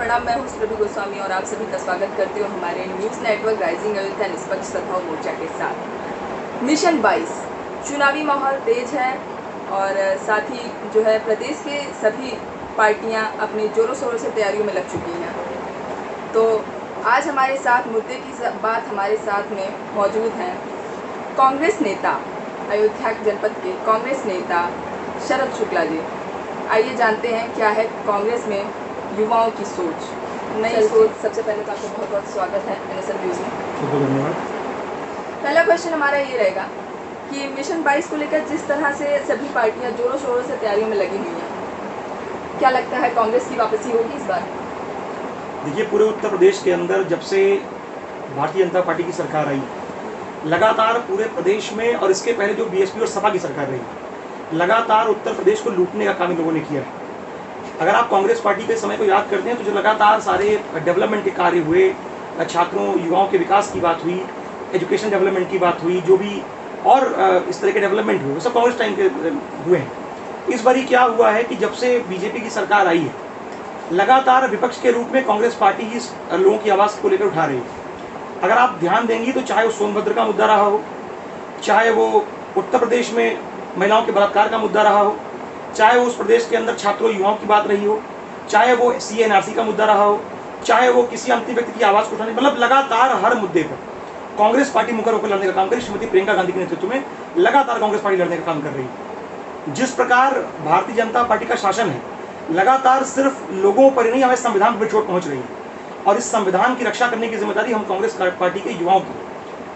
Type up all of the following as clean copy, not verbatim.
प्रणाम। मैं हूँ सुरभि गोस्वामी और आप सभी का स्वागत करती हूँ हमारे न्यूज़ नेटवर्क राइजिंग अयोध्या निष्पक्ष सद्भाव मोर्चा के साथ। मिशन 22 चुनावी माहौल तेज है और साथ ही जो है प्रदेश के सभी पार्टियां अपनी जोरों शोरों से तैयारियों में लग चुकी हैं। तो आज हमारे साथ मुद्दे की बात हमारे साथ में मौजूद हैं कांग्रेस नेता, अयोध्या जनपद के कांग्रेस नेता शरद शुक्ला जी। आइए जानते हैं क्या है कांग्रेस में युवाओं की सोच, नई सोच। सबसे पहले तो आपका बहुत बहुत स्वागत है NSL न्यूज़ में। धन्यवाद। पहला क्वेश्चन हमारा ये रहेगा कि मिशन 22 को लेकर जिस तरह से सभी पार्टियां जोरों शोरों से तैयारियों में लगी हुई हैं, क्या लगता है कांग्रेस की वापसी होगी इस बार? देखिए, पूरे उत्तर प्रदेश के अंदर जब से भारतीय जनता पार्टी की सरकार आई, लगातार पूरे प्रदेश में और इसके पहले जो BSP और सपा की सरकार रही, लगातार उत्तर प्रदेश को लूटने का काम इन लोगों ने किया है। अगर आप कांग्रेस पार्टी के समय को याद करते हैं तो जो लगातार सारे डेवलपमेंट के कार्य हुए, छात्रों युवाओं के विकास की बात हुई, एजुकेशन डेवलपमेंट की बात हुई, जो भी और इस तरह के डेवलपमेंट हुए वो सब कांग्रेस टाइम के हुए हैं। इस बारी क्या हुआ है कि जब से बीजेपी की सरकार आई है, लगातार विपक्ष के रूप में कांग्रेस पार्टी ही लोगों की आवाज़ को लेकर उठा रही है। अगर आप ध्यान देंगी तो चाहे वो सोनभद्र का मुद्दा रहा हो, चाहे वो उत्तर प्रदेश में महिलाओं के बलात्कार का मुद्दा रहा हो, चाहे वो उस प्रदेश के अंदर छात्रों युवाओं की बात रही हो, चाहे वो CA NRC का मुद्दा रहा हो, चाहे वो किसी अंतिम व्यक्ति की आवाज़ को उठाने, मतलब लगातार हर मुद्दे पर कांग्रेस पार्टी मुकर होकर लड़ने का काम करी। श्रीमती प्रियंका गांधी के नेतृत्व में लगातार कांग्रेस पार्टी लड़ने का काम कर रही है। जिस प्रकार भारतीय जनता पार्टी का शासन है, लगातार सिर्फ लोगों पर ही नहीं, हमें संविधान पर चोट पहुंच रही है और इस संविधान की रक्षा करने की जिम्मेदारी हम कांग्रेस पार्टी के युवाओं की।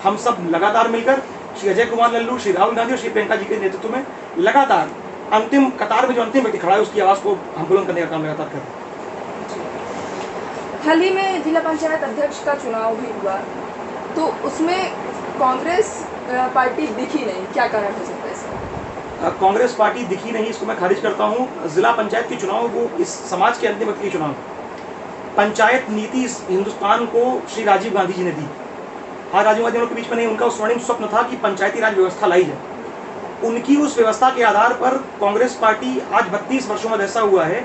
हम सब लगातार मिलकर श्री अजय कुमार लल्लू, श्री राहुल गांधी और श्री प्रियंका जी के नेतृत्व में लगातार अंतिम कतार में जो अंतिम व्यक्ति खड़ा है उसकी आवाज़ को हम बुलंद करने का काम लगातार कर रहे हैं। हाल ही में जिला पंचायत अध्यक्ष का चुनाव भी हुआ, तो उसमें कांग्रेस पार्टी दिखी नहीं, क्या कारण हो सकता है इसका? कांग्रेस पार्टी दिखी नहीं, इसको मैं खारिज करता हूँ। जिला पंचायत के चुनाव वो इस समाज के अंतिम व्यक्ति के चुनाव, पंचायत नीति हिंदुस्तान को श्री राजीव गांधी जी ने दी। हाँ, राजीव गांधी के बीच में नहीं, उनका स्वर्णिम स्वप्न था कि पंचायती राज व्यवस्था लाई जाए। उनकी उस व्यवस्था के आधार पर कांग्रेस पार्टी आज 32 वर्षों में ऐसा हुआ है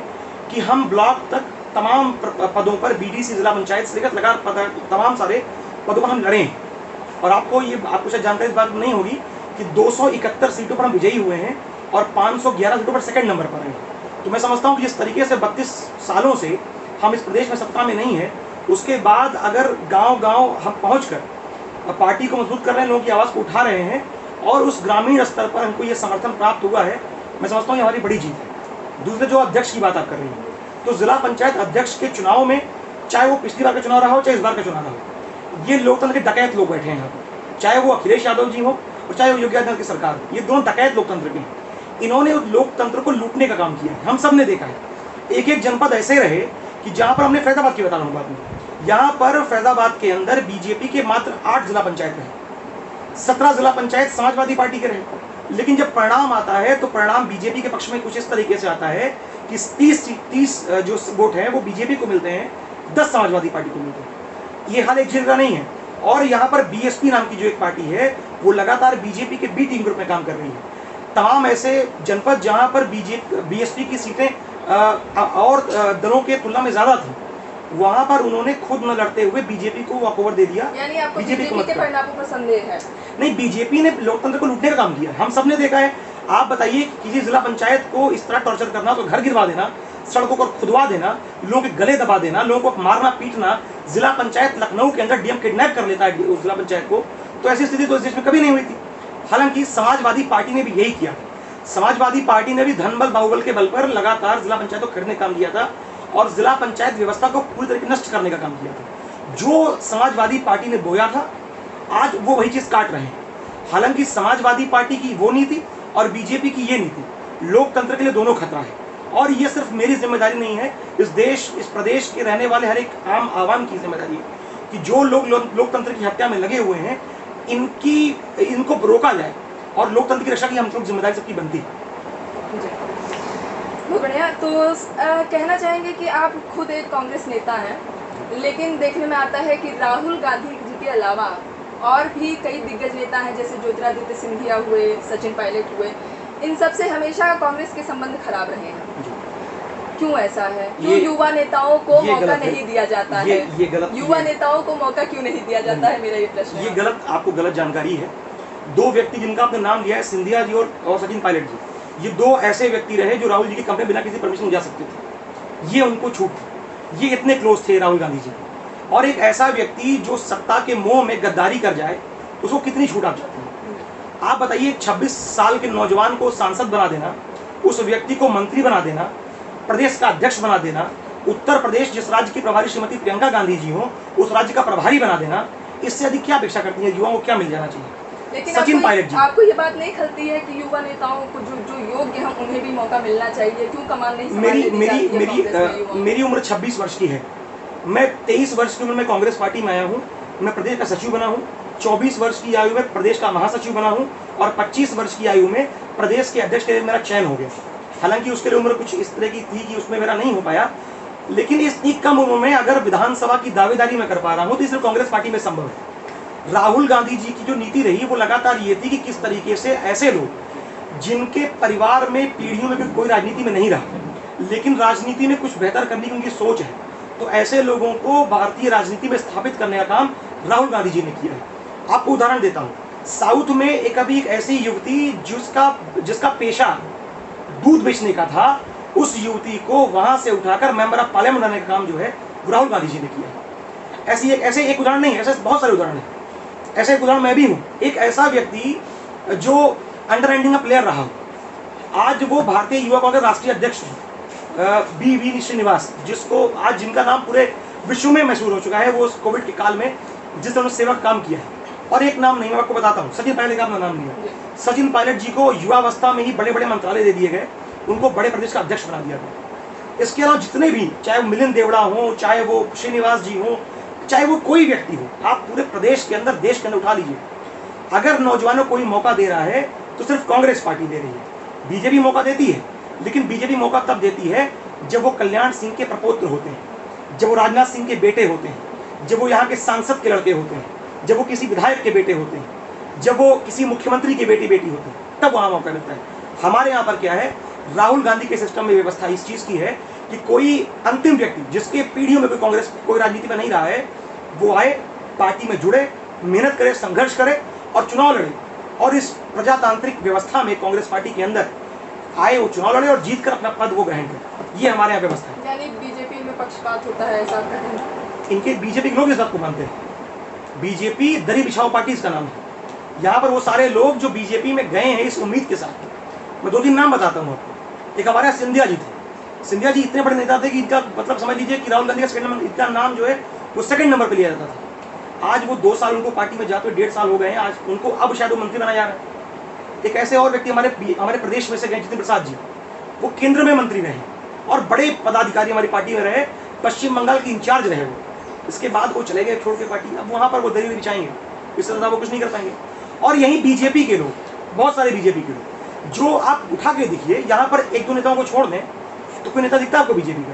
कि हम ब्लॉक तक तमाम पदों पर BDC जिला पंचायत से लेकर लगातार तमाम सारे पदों पर हम लड़े हैं। और आपको शायद जानकारी इस बात नहीं होगी कि 271 सीटों पर हम विजयी हुए हैं और 511 सीटों पर सेकंड नंबर पर हैं। तो मैं समझता हूँ कि जिस तरीके से 32 सालों से हम इस प्रदेश में सत्ता में नहीं है, उसके बाद अगर गांव-गांव हम पहुंचकर पार्टी को मजबूत कर रहे हैं, लोगों की आवाज़ को उठा रहे हैं और उस ग्रामीण स्तर पर हमको ये समर्थन प्राप्त हुआ है, मैं समझता हूँ ये हमारी बड़ी जीत है। दूसरे जो अध्यक्ष की बात आप कर रही हैं, तो जिला पंचायत अध्यक्ष के चुनाव में चाहे वो पिछली बार का चुनाव रहा हो, चाहे इस बार का चुनाव रहा हो, ये लोकतंत्र के डकैत लोग बैठे हैं यहाँ पर, चाहे वो अखिलेश यादव जी हो और चाहे वो योगी आदित्यनाथ की सरकार, ये दोनों डकैत लोकतंत्र के हैं। इन्होंने लोकतंत्र को लूटने का काम किया है, हम सब ने देखा है। एक एक जनपद ऐसे रहे कि जहाँ पर हमने फैजाबाद की बता रहा हूँ बात में, यहाँ पर फैजाबाद के अंदर बीजेपी के मात्र 8 जिला पंचायत रहे, 17 जिला पंचायत समाजवादी पार्टी के रहे। लेकिन जब परिणाम आता है तो परिणाम बीजेपी के पक्ष में कुछ इस तरीके से आता है कि 30 जो वोट हैं वो बीजेपी को मिलते हैं, 10 समाजवादी पार्टी को मिलते हैं। ये हाल एक जगह नहीं है। और यहाँ पर BSP नाम की जो एक पार्टी है वो लगातार बीजेपी के B टीम ग्रुप में काम कर रही है। तमाम ऐसे जनपद जहाँ पर BSP की सीटें और दलों के तुलना में ज़्यादा थी, वहाँ पर उन्होंने खुद न लड़ते हुए बीजेपी को वॉकओवर दे दिया। यानी आपको बीजेपी के परिणामों पर संदेह है? नहीं, बीजेपी ने लोकतंत्र को लूटने का काम किया, हम सब ने देखा है। आप बताइए, किसी जिला पंचायत को इस तरह टॉर्चर करना, तो घर गिरवा देना, सड़कों को खुदवा देना, लोगों के गले दबा देना, लोगों को मारना पीटना। जिला पंचायत लखनऊ के अंदर DM किडनैप कर लेता है उस जिला पंचायत को, तो ऐसी स्थिति तो इस देश में कभी नहीं हुई थी। हालांकि समाजवादी पार्टी ने भी यही किया। समाजवादी पार्टी ने भी धन बल बाहुबल के बल पर लगातार जिला पंचायत को खरीदने का काम किया था और जिला पंचायत व्यवस्था को पूरी तरीके नष्ट करने का काम किया था। जो समाजवादी पार्टी ने बोया था, आज वो वही चीज काट रहे हैं। हालांकि समाजवादी पार्टी की वो नीति और बीजेपी की ये नीति लोकतंत्र के लिए दोनों खतरा है। और ये सिर्फ मेरी जिम्मेदारी नहीं है, इस प्रदेश के रहने वाले हर एक आम आवाम की जिम्मेदारी है कि जो लोग लोकतंत्र की हत्या में लगे हुए हैं, इनको रोका जाए और लोकतंत्र की रक्षा की हम लोग जिम्मेदारी सबकी बनती है। बहुत बढ़िया। तो कहना चाहेंगे कि आप खुद एक कांग्रेस नेता हैं, लेकिन देखने में आता है कि राहुल गांधी जी के अलावा और भी कई दिग्गज नेता हैं, जैसे ज्योतिरादित्य सिंधिया हुए, सचिन पायलट हुए, इन सब से हमेशा कांग्रेस के संबंध खराब रहे हैं। क्यों ऐसा है? क्यों युवा नेताओं को मौका नहीं दिया जाता है? ये गलत, युवा नेताओं को मौका क्यों नहीं दिया जाता है, मेरा ये प्रश्न है। ये गलत, आपको गलत जानकारी है। दो व्यक्ति जिनका आपने नाम लिया है, सिंधिया जी और सचिन पायलट जी, ये दो ऐसे व्यक्ति रहे जो राहुल जी की कंपनी बिना किसी परमिशन जा सकते थे। ये उनको छूट, ये इतने क्लोज थे राहुल गांधी जी। और एक ऐसा व्यक्ति जो सत्ता के मोह में गद्दारी कर जाए, उसको कितनी छूट आप चाहते हैं? आप बताइए, 26 साल के नौजवान को सांसद बना देना, उस व्यक्ति को मंत्री बना देना, प्रदेश का अध्यक्ष बना देना, उत्तर प्रदेश जिस राज्य की प्रभारी श्रीमती प्रियंका गांधी जी हो, उस राज्य का प्रभारी बना देना, इससे अधिक क्या अपेक्षा करती है? युवाओं को क्या मिल जाना चाहिए? लेकिन सचिन पायलट जी, आपको ये बात नहीं खलती है कि युवा नेताओं को जो योग्य हैं उन्हें भी मौका मिलना चाहिए? क्यों कमान नहीं संभालने दी जाती है कांग्रेस में युवाओं? मेरी उम्र 26 वर्ष की है। मैं 23 वर्ष की उम्र में कांग्रेस पार्टी में आया हूँ। मैं प्रदेश का सचिव बना हूँ। 24 वर्ष की आयु में प्रदेश का महासचिव बना हूँ और 25 वर्ष की आयु में प्रदेश के अध्यक्ष के लिए मेरा चयन हो गया। हालांकि उसके लिए उम्र कुछ इस तरह की थी कि उसमें मेरा नहीं हो पाया, लेकिन इतनी कम उम्र में अगर विधानसभा की दावेदारी में कर पा रहा हूँ तो सिर्फ कांग्रेस पार्टी में संभव है। राहुल गांधी जी की जो नीति रही वो लगातार ये थी कि किस तरीके से ऐसे लोग जिनके परिवार में पीढ़ियों में भी कोई राजनीति में नहीं रहा, लेकिन राजनीति में कुछ बेहतर करने की उनकी सोच है, तो ऐसे लोगों को भारतीय राजनीति में स्थापित करने का काम राहुल गांधी जी ने किया है। आपको उदाहरण देता हूँ, साउथ में एक ऐसी युवती जिसका पेशा दूध बेचने का था, उस युवती को वहां से उठाकर मेंबर ऑफ पार्लियामेंट बनाने का काम जो है वो राहुल गांधी जी ने किया है। ऐसे एक उदाहरण नहीं है, ऐसे बहुत सारे उदाहरण हैं। ऐसे एक उदाहरण मैं भी हूँ, एक ऐसा व्यक्ति जो अंडर एंडिंग का प्लेयर रहा, आज वो भारतीय युवा कांग्रेस राष्ट्रीय अध्यक्ष है, बी श्रीनिवास, जिनका नाम पूरे विश्व में मशहूर हो चुका है। वो कोविड के काल में जिस तरह सेवा काम किया है। और एक नाम नहीं, मैं आपको बताता हूँ, सचिन पायलट का अपना नाम लिया। सचिन पायलट जी को युवावस्था में ही बड़े बड़े मंत्रालय दे दिए गए, उनको बड़े प्रदेश का अध्यक्ष बना दिया गया। इसके अलावा जितने भी, चाहे वो मिलिंद देवड़ा हो, चाहे वो श्रीनिवास जी हो, चाहे वो कोई व्यक्ति हो, आप पूरे प्रदेश के अंदर, देश के अंदर उठा लीजिए, अगर नौजवानों को कोई मौका दे रहा है तो सिर्फ कांग्रेस पार्टी दे रही है। बीजेपी मौका देती है, लेकिन बीजेपी मौका तब देती है जब वो कल्याण सिंह के प्रपौत्र होते हैं, जब वो राजनाथ सिंह के बेटे होते हैं, जब वो यहाँ के सांसद के लड़के होते हैं, जब वो किसी विधायक के बेटे होते हैं, जब वो किसी मुख्यमंत्री के बेटी होते हैं, तब वहाँ मौका मिलता है। हमारे यहाँ पर क्या है, राहुल गांधी के सिस्टम में व्यवस्था इस चीज़ की है कि कोई अंतिम व्यक्ति जिसके पीढ़ियों में कोई राजनीति में नहीं रहा है, वो आए, पार्टी में जुड़े, मेहनत करे, संघर्ष करे और चुनाव लड़े। और इस प्रजातांत्रिक व्यवस्था में कांग्रेस पार्टी के अंदर आए, वो चुनाव लड़े और जीत कर अपना पद वो ग्रहण करे। ये हमारे यहाँ व्यवस्था है। यानी बीजेपी में पक्षपात होता है, ऐसा कहें? इनके बीजेपी के लोग इस बात को मानते हैं। बीजेपी दरी बिछाओ पार्टी इसका नाम है। यहाँ पर वो सारे लोग जो बीजेपी में गए हैं इस उम्मीद के साथ, मैं 2-3 नाम बताता हूँ आपको। एक हमारे यहाँ सिंधिया जी थे। सिंधिया जी इतने बड़े नेता थे कि इनका मतलब समझ लीजिए कि राहुल गांधी का सेकंड नंबर, इनका नाम जो है वो सेकंड नंबर पे लिया जाता था। आज वो 2 साल उनको पार्टी में जाते हुए 1.5 साल हो गए हैं। आज उनको अब शायद वो मंत्री बनाया जा रहा है। एक ऐसे और व्यक्ति हमारे प्रदेश में से गए, जितेंद्र प्रसाद जी, वो केंद्र में मंत्री रहे और बड़े पदाधिकारी हमारी पार्टी में रहे, पश्चिम बंगाल के इंचार्ज रहे वो। इसके बाद वो चले गए छोड़ के पार्टी। अब वहाँ पर वो दरी बिछाएंगे, इससे ज़्यादा वो कुछ नहीं कर पाएंगे। और यही बीजेपी के लोग, बहुत सारे बीजेपी के लोग, जो आप उठा के देखिए, यहाँ पर 1-2 नेताओं को छोड़ दें तो कोई नेता दिखता है आपको बीजेपी का?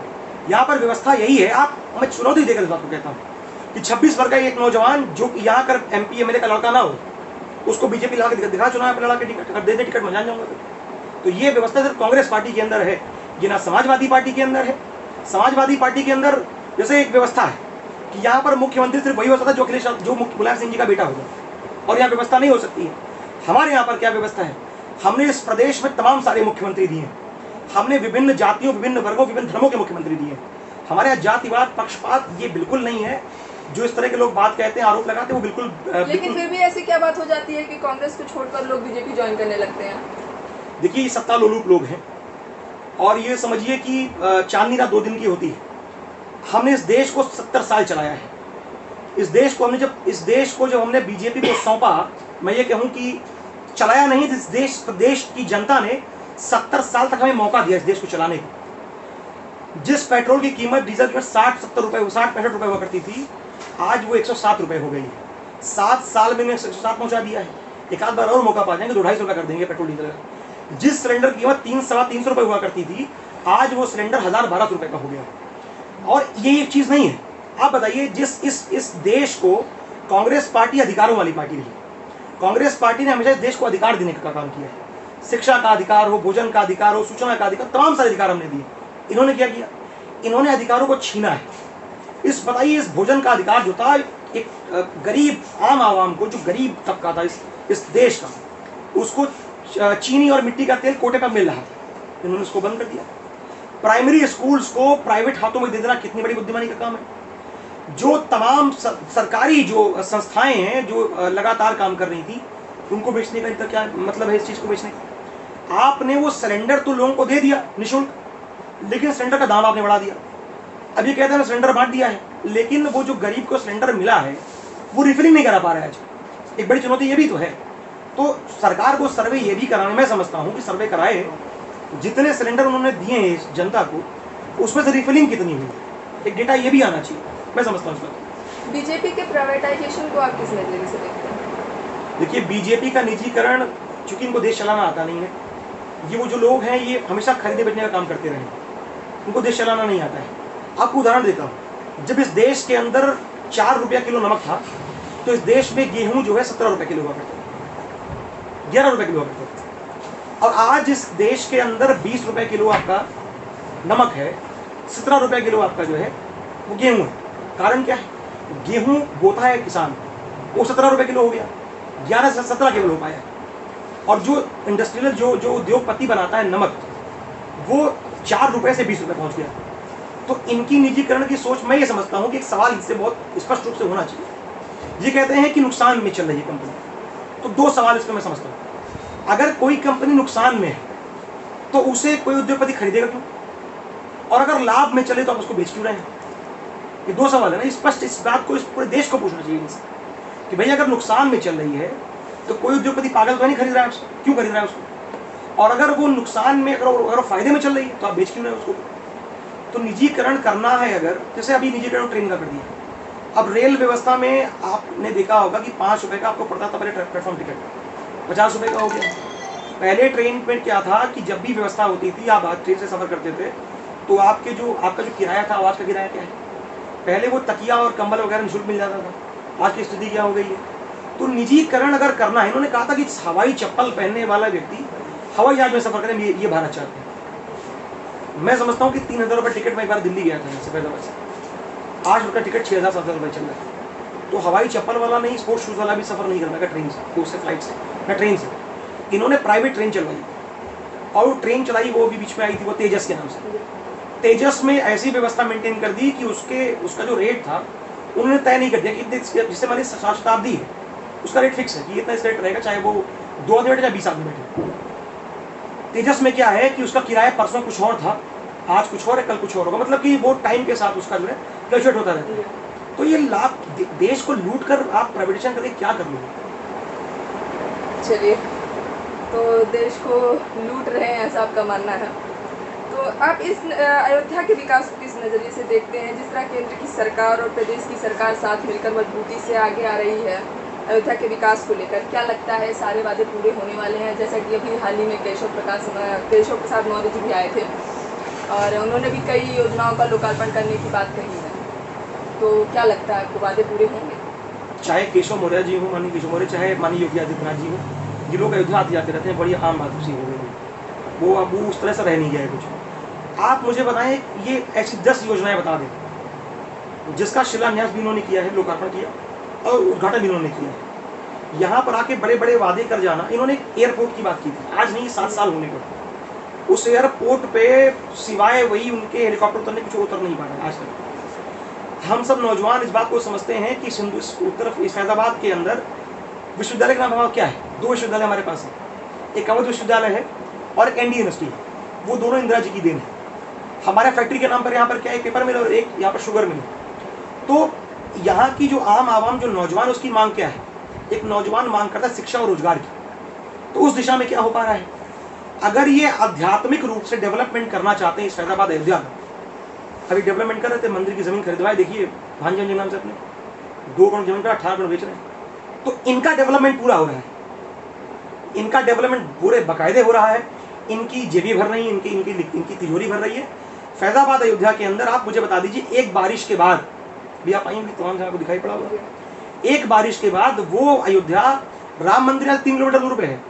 यहाँ पर व्यवस्था यही है। मैं चुनौती देकर इस बात को कहता हूँ कि 26 वर्ष का एक नौजवान जो कि यहाँ कर MP MLA का लड़का ना हो, उसको बीजेपी ला के दिखा, चुनाव लड़ा के टिकट दे दे, टिकट में जान जाऊंगा। तो ये व्यवस्था सिर्फ कांग्रेस पार्टी के अंदर है, ये ना समाजवादी पार्टी के अंदर है। समाजवादी पार्टी के अंदर जैसे एक व्यवस्था है कि यहाँ पर मुख्यमंत्री सिर्फ वही हो सकता है जो मुलायम सिंह जी का बेटा होगा, और यहाँ व्यवस्था नहीं हो सकती है। हमारे यहाँ पर क्या व्यवस्था है, हमने इस प्रदेश में तमाम सारे मुख्यमंत्री दिए हैं। हमने विभिन्न जातियों, विभिन्न वर्गों, विभिन्न धर्मों के मुख्यमंत्री दिए। हमारे यहाँ जातिवाद, पक्षपात ये बिल्कुल नहीं है। जो इस तरह के लोग बात कहते हैं, आरोप लगाते हैं, वो बिल्कुल लेकिन फिर भी ऐसी क्या बात हो जाती है कि कांग्रेस को छोड़कर लोग बीजेपी ज्वाइन करने लगते हैं? देखिए, ये सत्ता लोलुप लोग हैं और ये समझिए कि चांदनी रात 2 दिन की होती है। हमने इस देश को 70 साल चलाया है। इस देश को जब हमने बीजेपी को सौंपा, मैं ये कहूँ कि चलाया नहीं, इस प्रदेश की जनता ने 70 साल तक हमें मौका दिया इस देश को चलाने का। जिस पेट्रोल की कीमत, डीजल की कीमत 60-70 रुपए, 60-65 रुपए हुआ करती थी, आज वो 107 रुपए हो गई है। 7 साल में 107 पहुंचा दिया है। एक आध बार और मौका पा जाएंगे तो 250 रुपए कर देंगे पेट्रोल डीजल का। जिस सिलेंडर की कीमत 300-350 रुपए हुआ करती थी, आज वो सिलेंडर 1000-1200 रुपए का हो गया। और ये एक चीज नहीं है। आप बताइए, इस देश को कांग्रेस पार्टी अधिकारों वाली पार्टी रही। कांग्रेस पार्टी ने हमेशा इस देश को अधिकार देने का काम किया है। शिक्षा का अधिकार हो, भोजन का अधिकार हो, सूचना का अधिकार, तमाम सारे अधिकार हमने दिए। इन्होंने क्या किया, इन्होंने अधिकारों को छीना है। इस बताइए, इस भोजन का अधिकार जो था एक गरीब आम आवाम को, जो गरीब तबका था इस देश का, उसको चीनी और मिट्टी का तेल कोटे पर मिल रहा था, इन्होंने उसको बंद कर दिया। प्राइमरी स्कूल्स को प्राइवेट हाथों में दे देना कितनी बड़ी बुद्धिमानी का काम है। जो तमाम सरकारी जो संस्थाएं हैं जो लगातार काम कर रही थी, उनको बेचने का इनका क्या मतलब है इस चीज को बेचने का? आपने वो सिलेंडर तो लोगों को दे दिया निःशुल्क, लेकिन सिलेंडर का दाम आपने बढ़ा दिया। अब ये कहते हैं सिलेंडर बांट दिया है, लेकिन वो जो गरीब को सिलेंडर मिला है वो रिफिलिंग नहीं करा पा रहा है। आज एक बड़ी चुनौती ये भी तो है। तो सरकार को सर्वे ये भी कराना, मैं समझता हूँ कि सर्वे कराए, जितने सिलेंडर उन्होंने दिए हैं इस जनता को, उसमें से रिफिलिंग कितनी हुई, एक डेटा ये भी आना चाहिए, मैं समझता हूँ इसमें। बीजेपी के प्राइवेटाइजेशन को आप किस नजरिए से देखते हैं? देखिए, बीजेपी का निजीकरण, चूंकि इनको देश चलाना आता नहीं है, ये वो जो लोग हैं ये हमेशा खरीदे बेचने का काम करते रहे, उनको देश चलाना नहीं आता है। आपको उदाहरण देता हूँ, जब इस देश के अंदर 4 रुपया किलो नमक था, तो इस देश में गेहूं जो है 17 रुपये किलो हुआ करता, 11 रुपये किलो हुआ करता, और आज इस देश के अंदर 20 रुपये किलो आपका नमक है, 17 रुपये किलो आपका जो है वो गेहूं है। कारण क्या है? गेहूं बोता है किसान, वो 17 रुपये किलो हो गया, 11 से 17 किलो हो पाया। और जो इंडस्ट्रियल जो उद्योगपति बनाता है नमक, वो 4 रुपये से 20 रुपये पहुंच गया। तो इनकी निजीकरण की सोच, मैं ये समझता हूं कि एक सवाल इससे बहुत स्पष्ट रूप से होना चाहिए। ये कहते हैं कि नुकसान में चल रही है कंपनी, तो 2 सवाल इसमें मैं समझता हूं। अगर कोई कंपनी नुकसान में है तो उसे कोई उद्योगपति खरीदेगा क्यों? और अगर लाभ में चले तो आप उसको बेच क्यों रहे हैं? ये 2 सवाल है ना, स्पष्ट इस बात को इस पूरे देश को पूछना चाहिए इनसे कि भाई अगर नुकसान में चल रही है तो कोई उद्योगपति पागल तो नहीं खरीद रहा है उसको, क्यों खरीद रहा है उसको? और अगर वो नुकसान में, अगर फायदे में चल रही है तो आप बेच क्यों रहे हैं उसको? तो निजीकरण करना है अगर, जैसे अभी निजीकरण ट्रेन का कर दिया। अब रेल व्यवस्था में आपने देखा होगा कि 5 रुपए का आपको पड़ता था पहले प्लेटफॉर्म टिकट, 50 रुपए का हो गया। पहले ट्रेन में क्या था कि जब भी व्यवस्था होती थी, आप ट्रेन से सफर करते थे, तो आपका जो किराया था, आवाज का किराया क्या है, पहले वो तकिया और कंबल वगैरह निःशुल्क मिल जाता था। आज की स्थिति क्या हो गई है? तो निजीकरण अगर करना है, इन्होंने कहा था कि हवाई चप्पल पहनने वाला व्यक्ति हवाई जहाज में सफर करें, ये भारत चाहते हैं। मैं समझता हूँ कि 3000 रुपये टिकट में एक बार दिल्ली गया था इससे पहले, 8 रुपये टिकट 6000-7000 रुपये चल रहा है। तो हवाई चप्पल वाला नहीं, स्पोर्ट्स शूज वाला भी सफर नहीं करना का ट्रेन से, तो उससे फ्लाइट से, ना ट्रेन से। इन्होंने प्राइवेट ट्रेन चलवाई, और वो ट्रेन चलाई वो भी बीच में आई थी, वो तेजस के नाम से। तेजस में ऐसी व्यवस्था मेंटेन कर दी कि उसका जो रेट था उन्होंने तय नहीं कर दिया कि जिससे हमारी शताब्दी है उसका रेट फिक्स है कि इतना इस रेट रहेगा, चाहे वो 2 आदमी बैठे या 20 आदमी बैठे। तेजस में क्या है कि उसका किराया परसों कुछ और था, आज कुछ और है, कल कुछ और होगा, मतलब कि वो टाइम के साथ उसका जो है फ्लक्चुएट होता रहता है। तो ये लाभ देश को लूट कर आप प्राइवेटाइजेशन करके क्या कर लोगे? चलिए, तो देश को लूट रहे हैं ऐसा आपका मानना है। तो आप इस अयोध्या के विकास को किस नज़रिए से देखते हैं? जिस तरह केंद्र की सरकार और प्रदेश की सरकार साथ मिलकर मजबूती से आगे आ रही है अयोध्या के विकास को लेकर, क्या लगता है सारे वादे पूरे होने वाले हैं? जैसा कि अभी हाल ही में केशव प्रसाद मौर्य जी भी आए थे और उन्होंने भी कई योजनाओं का लोकार्पण करने की बात कही है, तो क्या लगता है आपको वादे पूरे होंगे? चाहे केशव मौर्य जी हो, माननीय केशव मौर्य, चाहे माननीय योगी आदित्यनाथ जी हो, ये लोग अयोध्या आते जाते रहते हैं, बड़ी आम बात उसी हो गई, वो अब उस तरह से रह नहीं गया है कुछ। आप मुझे बताएं, ये ऐसी 10 योजनाएं बता दें जिसका शिलान्यास भी इन्होंने किया है, लोकार्पण किया और उद्घाटन भी इन्होंने किया है। यहाँ पर आके बड़े बड़े वादे कर जाना। इन्होंने एयरपोर्ट की बात की थी, आज नहीं 7 साल होने पर उस एयरपोर्ट पे सिवाय वही उनके हेलीकॉप्टर उतरने कुछ उतर नहीं पा रहा आज तक। हम सब नौजवान इस बात को समझते हैं कि उत्तर फैजाबाद के अंदर विश्वविद्यालय का नाम क्या है? 2 विश्वविद्यालय हमारे पास है, एक अवध विश्वविद्यालय है और एक एनडी यूनिवर्सिटी है, वो दोनों इंदिरा जी की देन है। हमारे फैक्ट्री के नाम पर यहाँ पर क्या है, पेपर मिल और एक यहाँ पर शुगर मिल। तो यहाँ की जो आम आवाम, जो नौजवान, उसकी मांग क्या है? एक नौजवान मांग करता है शिक्षा और रोजगार की। तो उस दिशा में क्या हो पा रहा है? अगर ये आध्यात्मिक रूप से डेवलपमेंट करना चाहते हैं इस फैजाबाद अयोध्या का, अभी डेवलपमेंट कर रहे थे, मंदिर की जमीन खरीदवाए, देखिए भांजन जी नाम से अपने 2 करोड़ जमीन पर 18 करोड़ बेच रहे हैं। तो इनका डेवलपमेंट पूरा हो रहा है, इनका डेवलपमेंट पूरे बाकायदे हो रहा है, इनकी जेबी भर रही है, इनकी तिजोरी भर रही है। फैजाबाद अयोध्या के अंदर आप मुझे बता दीजिए, एक बारिश के बाद भी आप आएंगे तमाम जगह को दिखाई पड़ा होगा, एक बारिश के बाद वो अयोध्या राम मंदिर 3 किलोमीटर दूर पे है।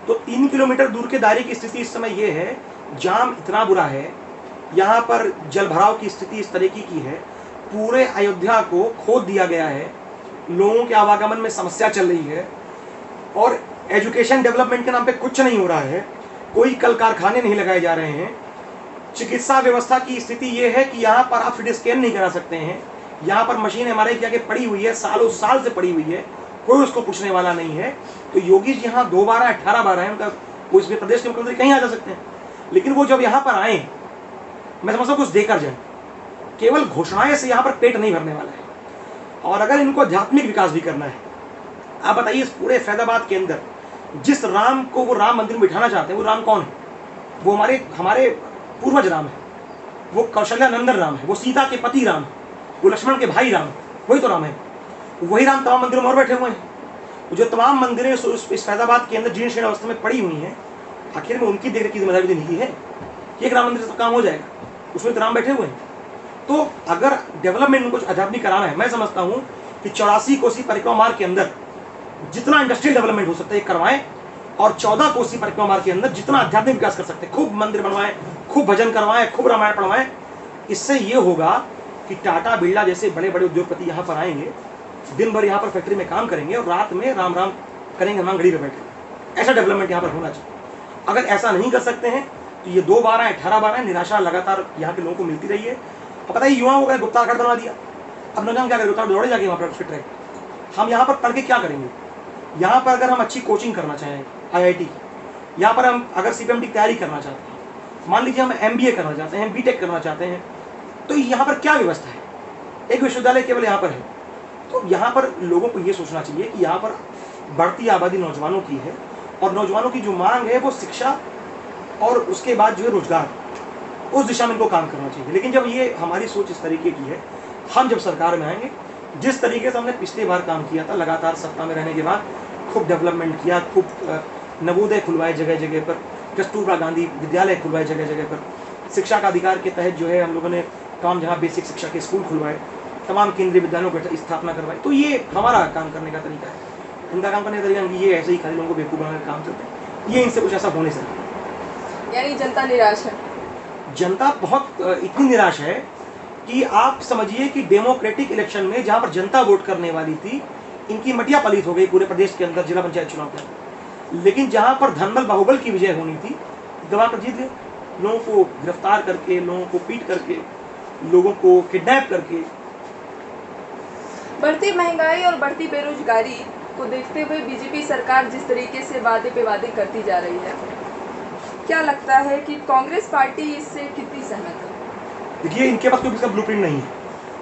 तो 3 किलोमीटर दूर के दायरे की स्थिति इस समय ये है, जाम इतना बुरा है, यहाँ पर जलभराव की स्थिति इस तरीके की है, पूरे अयोध्या को खोद दिया गया है, लोगों के आवागमन में समस्या चल रही है और एजुकेशन डेवलपमेंट के नाम पे कुछ नहीं हो रहा है, कोई कल कारखाने नहीं लगाए जा रहे हैं। चिकित्सा व्यवस्था की स्थिति ये है कि यहाँ पर आप सिटी स्कैन नहीं करा सकते हैं, यहाँ पर मशीन MRI की आगे पड़ी हुई है, सालों साल से पड़ी हुई है, कोई उसको पूछने वाला नहीं है। तो योगी जी यहाँ 2 बार 18 बार आए, उनका वो इसमें प्रदेश के मुख्यमंत्री कहीं आ जा सकते हैं, लेकिन वो जब यहाँ पर आए मैं समझता हूँ कुछ देकर जाए। केवल घोषणाएं से यहाँ पर पेट नहीं भरने वाला है। और अगर इनको आध्यात्मिक विकास भी करना है, आप बताइए इस पूरे फैजाबाद के अंदर जिस राम को वो राम मंदिर में बिठाना चाहते हैं, वो राम कौन है? वो हमारे पूर्वज राम है, वो कौशल्यानंदन राम है, वो सीता के पति राम है, वो लक्ष्मण के भाई राम, वही तो राम है। वही राम तमाम मंदिरों में और बैठे हुए हैं। जो तमाम मंदिरें इस फैजाबाद के अंदर जीर्ण शीर्ण अवस्था में पड़ी हुई हैं, आखिर में उनकी देखरेख की जिम्मेदारी देने की है कि एक राम मंदिर से तो काम हो जाएगा, उसमें तो राम बैठे हुए हैं। तो अगर डेवलपमेंट कुछ आध्यात्मिक कराना है, मैं समझता हूँ कि 84 कोसी परिक्रमा मार्ग के अंदर जितना इंडस्ट्रियल डेवलपमेंट हो सकता है करवाएं, और 14 कोसी परिक्रमा मार्ग के अंदर जितना आध्यात्मिक विकास कर सकते हैं, खूब मंदिर बनवाएं, खूब भजन करवाएं, खूब रामायण पढ़वाएं। इससे ये होगा कि टाटा बिरला जैसे बड़े बड़े उद्योगपति यहाँ पर आएंगे, दिन भर यहाँ पर फैक्ट्री में काम करेंगे और रात में राम राम करेंगे, हमारे घड़ी पे बैठे। ऐसा डेवलपमेंट यहाँ पर होना चाहिए। अगर ऐसा नहीं कर सकते हैं तो ये 2 बार 18 बार है, निराशा लगातार यहाँ के लोगों को मिलती रही है। अब पता है युवाओं को गुप्ता घाट बनवा दिया, अब नौजवान क्या करें, गुप्ता दौड़े जाके वहाँ पर फिट रहे। हम यहाँ पर पढ़ के क्या करेंगे? यहाँ पर अगर हम अच्छी कोचिंग करना चाहें IIT, यहाँ पर हम अगर CPMT की तैयारी करना चाहते हैं, मान लीजिए हम MBA करना चाहते हैं, BTech करना चाहते हैं, तो यहाँ पर क्या व्यवस्था है? एक विश्वविद्यालय केवल यहाँ पर है। तो यहाँ पर लोगों को ये सोचना चाहिए कि यहाँ पर बढ़ती आबादी नौजवानों की है और नौजवानों की जो मांग है वो शिक्षा और उसके बाद जो है रोजगार, उस दिशा में इनको काम करना चाहिए। लेकिन जब ये हमारी सोच इस तरीके की है, हम जब सरकार में आएंगे, जिस तरीके से हमने पिछली बार काम किया था, लगातार सत्ता में रहने के बाद खूब डेवलपमेंट किया, खूब नवोदय खुलवाए जगह जगह पर, कस्तूरबा गांधी विद्यालय खुलवाए जगह जगह पर, शिक्षा का अधिकार के तहत जो है हम लोगों ने काम, जहाँ बेसिक शिक्षा के स्कूल खुलवाए, तमाम केंद्रीय विद्यालयों की स्थापना करवाई। तो ये हमारा काम करने का तरीका है। इनका काम करने का तरीका ये ऐसे ही खाली लोगों को बेवकूफ़ बनाकर काम चलते हैं, ये इनसे कुछ ऐसा होने से। यानी जनता निराश है। जनता बहुत इतनी निराश है कि आप समझिए कि डेमोक्रेटिक इलेक्शन में जहाँ पर जनता वोट करने वाली थी, इनकी मटिया पलीत हो गई पूरे प्रदेश के अंदर जिला पंचायत चुनाव के। लेकिन जहाँ पर धनबल बाहुबल की विजय होनी थी, दबा कर जीत गए। लोगों को गिरफ्तार करके, लोगों को पीट करके, लोगों को किडनैप करके। बढ़ती महंगाई और बढ़ती बेरोजगारी को देखते हुए बीजेपी सरकार जिस तरीके से वादे पे वादे करती जा रही है, क्या लगता है कि कांग्रेस पार्टी इससे कितनी सहमत है? देखिए, इनके पास कोई इसका ब्लूप्रिंट नहीं है।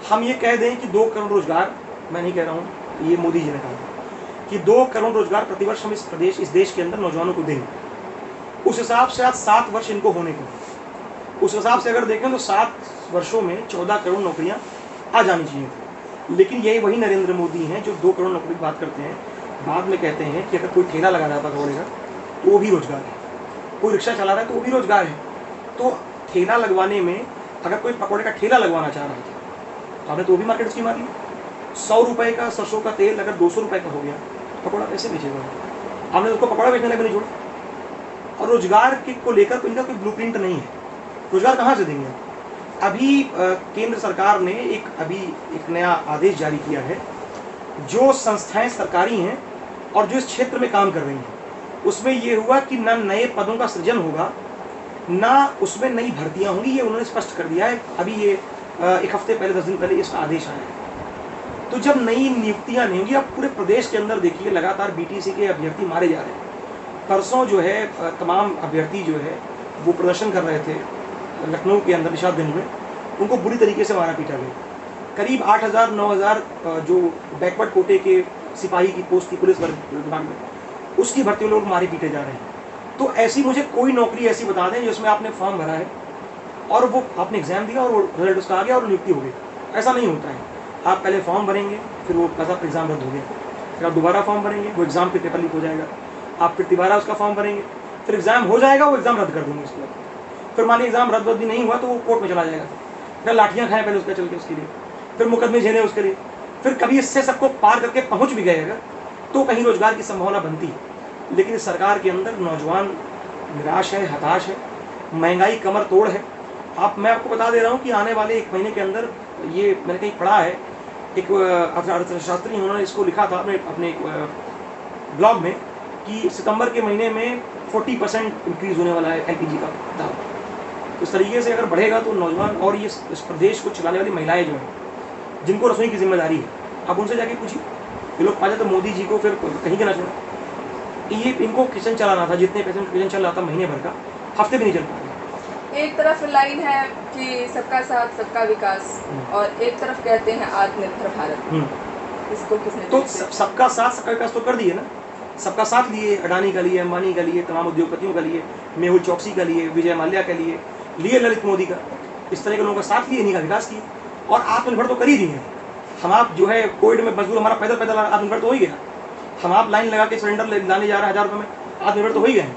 हम ये कह दें कि 2 करोड़ रोजगार, मैं नहीं कह रहा हूँ, ये मोदी जी ने कहा कि 2 करोड़ रोजगार प्रतिवर्ष हम इस देश के अंदर नौजवानों को देंगे। उस हिसाब से आज 7 वर्ष इनको होने को, उस हिसाब से अगर देखें तो 7 वर्षों में 14 करोड़ नौकरियां आ जानी चाहिए थी। लेकिन यही वही नरेंद्र मोदी हैं जो 2 करोड़ नौकरी की बात करते हैं, बाद में कहते हैं कि अगर कोई ठेला लगा रहा है पकौड़े का तो वो भी रोजगार है, कोई रिक्शा चला रहा है तो वो भी रोजगार है। तो ठेला लगवाने में अगर कोई पकौड़े का ठेला लगवाना चाह रहा था तो आपने तो वो भी मार्केट उसकी मार ली। 100 रुपये का सरसों का तेल अगर 200 रुपये का हो गया, पकौड़ा कैसे बेचेगा? आपने उसको पकौड़ा बेचने लगे नहीं छोड़ा। और रोजगार को लेकर तो इनका कोई ब्लूप्रिंट नहीं है। रोजगार कहाँ से देंगे? अभी केंद्र सरकार ने एक नया आदेश जारी किया है, जो संस्थाएं सरकारी हैं और जो इस क्षेत्र में काम कर रही हैं, उसमें ये हुआ कि ना नए पदों का सृजन होगा, ना उसमें नई भर्तियां होंगी। ये उन्होंने स्पष्ट कर दिया है। अभी ये 1 हफ्ते पहले, 10 दिन पहले इसका आदेश आया है। तो जब नई नियुक्तियां नहीं होंगी, अब पूरे प्रदेश के अंदर देखिए लगातार BTC के अभ्यर्थी मारे जा रहे हैं। परसों जो है तमाम अभ्यर्थी जो है वो प्रदर्शन कर रहे थे लखनऊ के अंदर निशादगंज में, उनको बुरी तरीके से मारा पीटा गया। करीब 8,000 9,000 जो बैकवर्ड कोटे के सिपाही की पोस्ट थी पुलिस विभाग में, उसकी भर्ती लोग मारे पीटे जा रहे हैं। तो ऐसी मुझे कोई नौकरी ऐसी बता दें जिसमें आपने फॉर्म भरा है और वो आपने एग्जाम दिया और वो रिजल्ट उसका आ गया और नियुक्ति हो गई। ऐसा नहीं होता है। आप पहले फॉर्म भरेंगे, फिर वो एग्जाम रद्द हो गया, फिर आप दोबारा फॉर्म भरेंगे, वो एग्जाम पे पेपर लीक हो जाएगा, आप फिर दोबारा उसका फॉर्म भरेंगे, फिर एग्जाम हो जाएगा, वो एग्जाम रद्द कर देंगे उसके बाद। फिर मान लीजिए एग्जाम रद्द भी नहीं हुआ तो वो कोर्ट में चला जाएगा, फिर लाठियाँ खाएं पहले उसका चल के उसके लिए, फिर मुकदमे झेलें उसके लिए, फिर कभी इससे सबको पार करके पहुँच भी गए अगर तो कहीं रोजगार की संभावना बनती है। लेकिन इस सरकार के अंदर नौजवान निराश है, हताश है, महंगाई कमर तोड़ है, मैं आपको बता दे रहा हूँ कि आने वाले 1 महीने के अंदर, ये मैंने कहीं पढ़ा है, एक अर्थशास्त्री उन्होंने इसको लिखा था अपने एक ब्लॉग में कि सितंबर के महीने में 40% इंक्रीज़ होने वाला है एलपीजी का दाम। इस तरीके से अगर बढ़ेगा तो नौजवान और ये इस प्रदेश को चलाने वाली महिलाएं जो हैं, जिनको रसोई की जिम्मेदारी है, आप उनसे जाके पूछिए। ये लोग पाते तो मोदी जी को फिर कहीं के ना छोड़े। ये इनको किचन चलाना था, जितने पैसे किचन चल रहा था महीने भर का, हफ्ते भी नहीं चल पाता। एक तरफ लाइन है कि सबका साथ सबका विकास, और एक तरफ कहते हैं आत्मनिर्भर भारत। इसको किसने तो सबका साथ सबका विकास तो कर दिए ना। सबका साथ लिए, अडानी का लिए, अंबानी का लिए, तमाम उद्योगपतियों का लिए, मेहुल चौकसी का लिए, विजय माल्या का लिए ललित मोदी का, इस तरह के लोगों का साथ लिए, इन्हीं का विकास किया। और आत्मनिर्भर तो कर ही दिए। हम आप जो है कोविड में मजदूर हमारा पैदल आत्मनिर्भर तो हो ही गया। हम आप लाइन लगा के सिलेंडर लाने जा रहे हैं 1000 रुपये में, आत्मनिर्भर तो हो ही गए।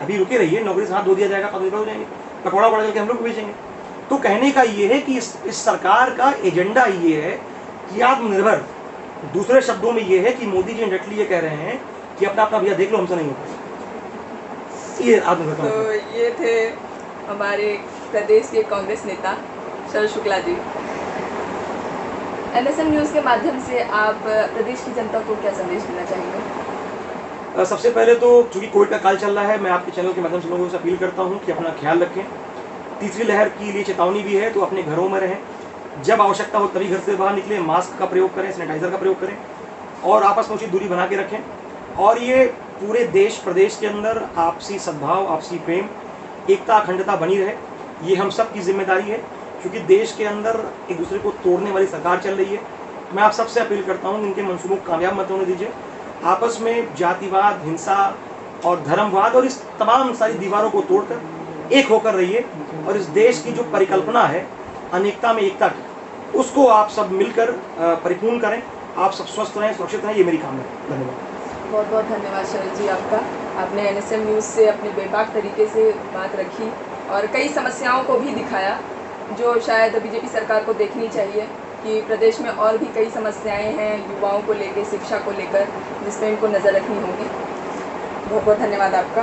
अभी रुके रहिए, नौकरी से हाथ धो दिया जाएगा, आत्मनिर्भर हो जाएंगे, पकौड़ा पड़ा के हम लोग बेचेंगे। तो कहने का ये है कि इस सरकार का एजेंडा ये है कि आत्मनिर्भर। दूसरे शब्दों में ये है कि मोदी जी डायरेक्टली ये कह रहे हैं कि अपना भैया देख लो, हमसे नहीं होता। ये आत्मनिर्भर। तो ये थे हमारे प्रदेश के कांग्रेस नेता शरद शुक्ला जी। NSM न्यूज़ के माध्यम से आप प्रदेश की जनता को क्या संदेश देना चाहेंगे? सबसे पहले तो चूंकि कोविड का काल चल रहा है, मैं आपके चैनल के माध्यम से लोगों से अपील करता हूं कि अपना ख्याल रखें। तीसरी लहर के लिए चेतावनी भी है, तो अपने घरों में रहें, जब आवश्यकता हो तभी घर से बाहर निकलें, मास्क का प्रयोग करें, सैनिटाइजर का प्रयोग करें, और आपस में उचित दूरी बना के रखें। और ये पूरे देश प्रदेश के अंदर आपसी सद्भाव, आपसी प्रेम, एकता, अखंडता बनी रहे, ये हम सब की जिम्मेदारी है। क्योंकि देश के अंदर एक दूसरे को तोड़ने वाली सरकार चल रही है। मैं आप सबसे अपील करता हूँ, इनके मंसूबों को कामयाब मत होने दीजिए। आपस में जातिवाद, हिंसा और धर्मवाद और इस तमाम सारी दीवारों को तोड़कर एक होकर रहिए। और इस देश की जो परिकल्पना है अनेकता में एकता की, उसको आप सब मिलकर परिपूर्ण करें। आप सब स्वस्थ रहें, सुरक्षित रहें, ये मेरी कामना है। धन्यवाद। बहुत बहुत धन्यवाद शरद जी आपका। आपने NSM न्यूज़ से अपने बेबाक तरीके से बात रखी और कई समस्याओं को भी दिखाया जो शायद बीजेपी सरकार को देखनी चाहिए कि प्रदेश में और भी कई समस्याएं हैं युवाओं को लेकर, शिक्षा को लेकर, जिस पर इनको नज़र रखनी होगी। बहुत बहुत धन्यवाद आपका।